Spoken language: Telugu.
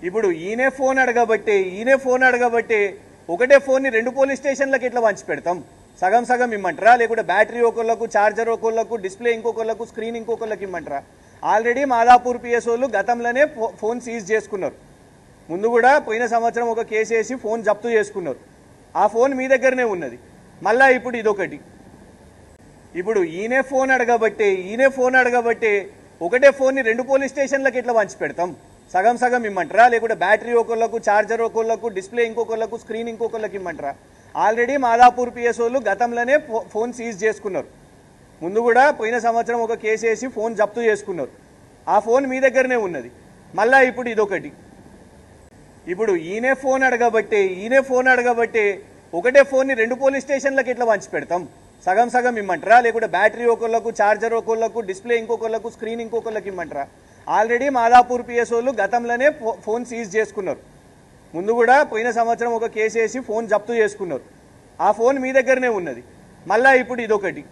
ఇప్పుడు ఈయనే ఫోన్ అడగబట్టే ఒకటే ఫోన్ని 2 పోలీస్ స్టేషన్లకు ఎట్లా పంచి పెడతాం? సగం సగం ఇమ్మంటారా? లేకుంటే బ్యాటరీ ఒకళ్ళకు, ఛార్జర్ ఒకళ్ళకు, డిస్ప్లే ఇంకొకళ్ళకు, స్క్రీన్ ఇంకొకళ్ళకి ఇమ్మంటారా? ఆల్రెడీ మాదాపూర్ పిఎస్ఓలు గతంలోనే ఫోన్ సీజ్ చేసుకున్నారు. ముందు కూడా పోయిన సంవత్సరం ఒక కేసు వేసి ఫోన్ జప్తు చేసుకున్నారు. ఆ ఫోన్ మీ దగ్గరనే ఉన్నది. మళ్ళా ఇప్పుడు ఇదొకటి. ఇప్పుడు ఈయనే ఫోన్ అడగబట్టే ఒకటే ఫోన్ని 2 పోలీస్ స్టేషన్లకు ఎట్లా పంచి పెడతాం? సగం సగం ఇమ్మంటారా? లేకుంటే బ్యాటరీ ఒకళ్ళకు, ఛార్జర్ ఒకళ్ళకు, డిస్ప్లే ఇంకొకళ్ళకు, స్క్రీన్ ఇంకొకళ్ళకి ఇమ్మంటారా? ఆల్రెడీ మాదాపూర్ పిఎస్ఓలు గతంలోనే ఫోన్ సీజ్ చేసుకున్నారు. ముందు కూడా పోయిన సంవత్సరం ఒక కేసు వేసి ఫోన్ జప్తు చేసుకున్నారు. ఆ ఫోన్ మీ దగ్గరనే ఉన్నది. మళ్ళా ఇప్పుడు ఇదొకటి. ఇప్పుడు ఈయనే ఫోన్ అడగబట్టే ఒకటే ఫోన్ని 2 పోలీస్ స్టేషన్లకు ఎట్లా పంచి పెడతాం? సగం సగం ఇమ్మంటారా? లేకుంటే బ్యాటరీ ఒకళ్ళకు, ఛార్జర్ ఒకళ్ళకు, డిస్ప్లే ఇంకొకళ్ళకు, స్క్రీన్ ఇంకొకళ్ళకి ఇమ్మంటారా? ఆల్రెడీ మాదాపూర్ పిఎస్ఓలు గతంలోనే ఫోన్ సీజ్ చేసుకున్నారు. ముందు కూడా పోయిన సంవత్సరం ఒక కేసు వేసి ఫోన్ జప్తు చేసుకున్నారు. ఆ ఫోన్ మీ దగ్గరనే ఉన్నది. మళ్ళా ఇప్పుడు ఇదొకటి.